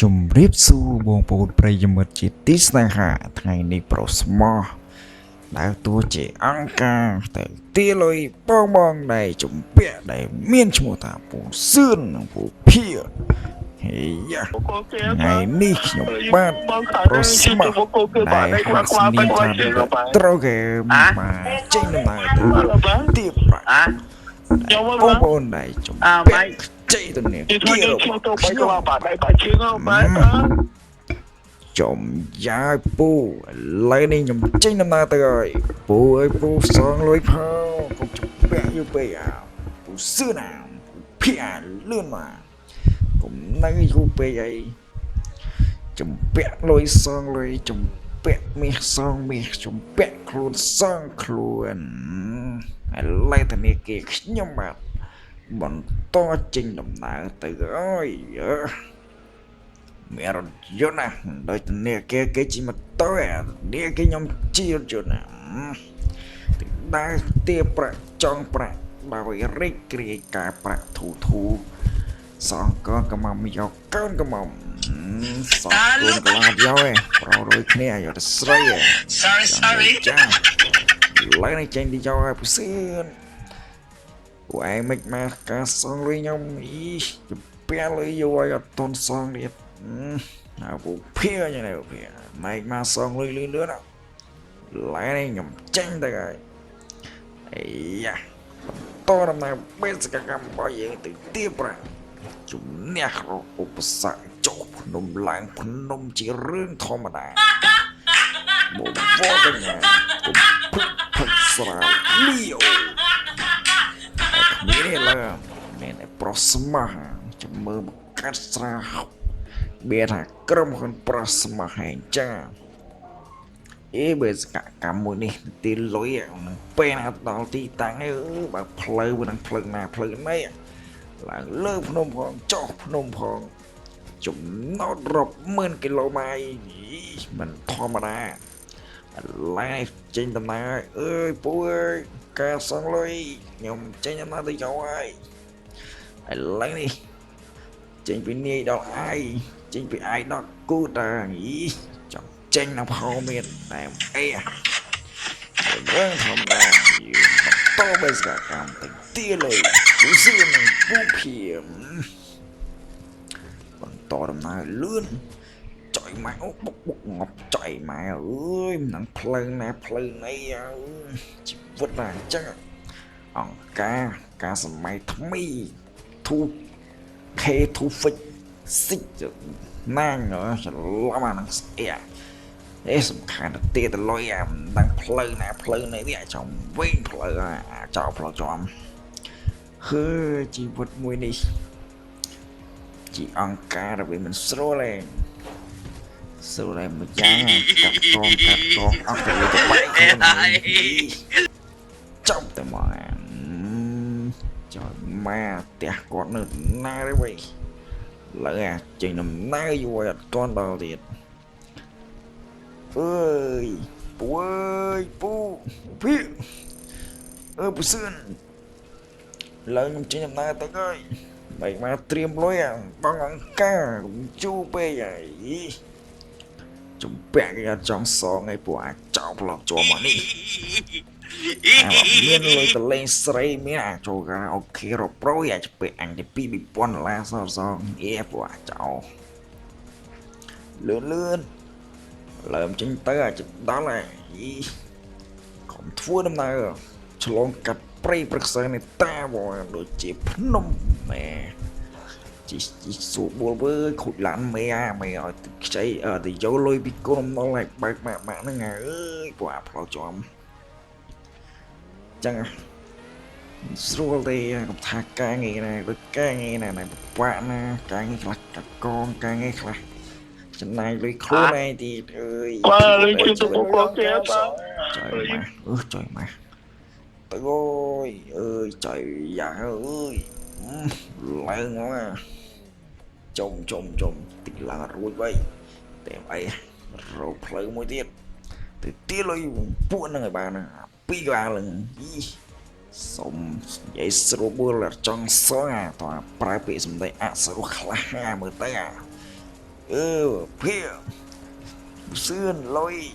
ជំរាបសួរបងប្អូនប្រិយមិត្តជាទីស្នេហាថ្ងៃនេះប្រុសស្មោះដើរតួជាអង្គការទៅទាលុយបងដែលជំពាក់ដែលមានឈ្មោះថាពូសឿននិងពូភៀហេយ៉ាថ្ងៃនេះខ្ញុំបាទប្រុសស្មោះដែលហាក់ស្មានថាត្រូវគេមកចេញដំណើរទៅទៀបប្រាក់បងប្អូនដែលជំពាក់ខ្ចីទៅនេះគៀរបស់ខ្ញុំចំយ៉ាយពូឥឡូវនេះខ្ញុំចេញដំណើរទៅហើយពូអើយពូសងលុយផងកុំជំពាក់យូរពេកពូសឿនភៀលឿនមកកុំនៅយូរពេកអីជំពាក់លុយសងលុយជំពាក់មាសសងមាសជំពាក់ខ្លួនសងខ្លួនឥឡូវធនាគារខ្ញុំបាទបន្តចេញដំណើរទៅអើយមានរថយន្តណាដោយធនាគារគេជិះម៉ូតូនេះគេខ្ញុំជិះរថយន្តណាទីដើរទាប្រាក់ចង់ប្រាក់ដោយរីករាយការប្រាក់ធូសងកូនកំមយកកូនកំមសងកូនកំមយកឯងប្រោរួយគ្នាយកទៅស្រីsorry ចាឡើយនេះចេញទីយកឲ្យពុសឿនពួកឯងមិនមកការសងលុយខ្ញុំជំពាក់លុយយកឲ្យអត់តន់សងទៀតពូភៀយ៉ាងណាភៀម៉េចមកសងលុយលឿនឡើយនេះខ្ញុំចេញទៅហើយអាយ៉ាបន្តដំណើរបេសកកម្មរបស់យើងទៅទៀបប្រាក់ជំនះឧបសគ្គចុះភ្នំឡើងភ្នំជារឿងធម្មតាមកវត្តកញ្ញាពុកផឹកស្រាលីអូនេះឡើយមែនតែប្រុសស្មោះចាំមើលមកកាត់ស្រាមានថាក្រុមហ៊ុនប្រុសស្មោះហែងចាបេសកកម្មមួយនេះទីលុយនឹងពេលណាដល់ទីតាំងបើផ្លូវនឹងផ្លូវណាផ្លូវណីឡើងលើភ្នំផងចុះភ្នំផងចំណោតរាប់ម៉ឺនគីឡូម៉ែត្រមិនធម្មតាឡើយចេញដំណើរអើយពូអើយការសងលុយខ្ញុំចេញដំណើរទៅយកហើយឥឡូវនេះចេញពីនាយដល់អាយចេញពីអាយដល់គូតាចង់ចេញនៅផោមានតែអីរឿងធម្មតាបន្តបេសកកម្មទៅទាលុយពូសឿននឹងពូភៀបន្តដំណើរលឿនចុយម៉ែអូបុកងប់ចុយម៉ែអើយមិនដឹងផ្លូវណាផ្លូវណីជីវិតណាអញ្ចឹងអង្គការសម័យថ្មី2K2 Fix ណាងច្រឡំអានឹងស្អែសំខាន់ទៅទៀតទៅលុយមិនដឹងផ្លូវណាផ្លូវណីវាចង់វិញផ្លូវចោលផ្លូវចំជីវិតមួយនេះជាអង្គការដែលវាមិនស្រួលទេស្រួលតែមួយយ៉ាងកាត់កងអត់ទៅលើក្បែរចាប់តែមកចោលមកផ្ទះគាត់នៅណាទេវិញឡើយចេញដំណើរយូរអត់ទាន់ដល់ទៀតអើយពូអើយពូភីពូសឿនឡើយខ្ញុំចេញដំណើរទៅហើយបែកមកត្រៀមលុយបងអង្គការជូពេកហើយជំពាក់គេអត់ចង់សងឯពួកអាចោលប្លុកជាប់មកនេះមានលុយទៅលេងស្រីមានចូលការអូខេរ៉ូប្រូអាចពាក់អញទៅ$2,000សងពួកអាចោលលឿនឡើយចេញទៅអាចដល់ហើយកុំធ្វើដំណើរឆ្លងកាត់ព្រៃព្រឹក្សានេះតាបងដូចជាភ្នំម៉ែជីសួរបួលវើខូចឡានមេឲ្យខ្ចីទៅយកលុយពីកូនមកឲ្យបើកម៉ាក់ហ្នឹងអើយពួកផ្លោចំចឹងស្រួលទេកុំថាការងារណាដូចការងារណាពិបាកណាការងារខ្លះកាត់កងការងារខ្លះចំណាយលុយខ្លួនឯងទៀតអើយបាទលុយជួយទៅពួកគេបាទចុយម៉ាស់ទៅអើយចុយយ៉ាងអើយឡើងមកចុំតិចឡើងរួចវិញតែអីរកផ្លូវមួយទៀតទៅទាលុយពួកហ្នឹងឲ្យបានពីរក្បាលឡើងសុំនិយាយស្រួលបួលចង់សងតើប្រើពាក្យសម្ដីអសរខ្លះមើលទៅ Phía Sươn lôi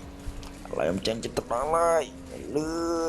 lại ông chân chân tập đó lại lư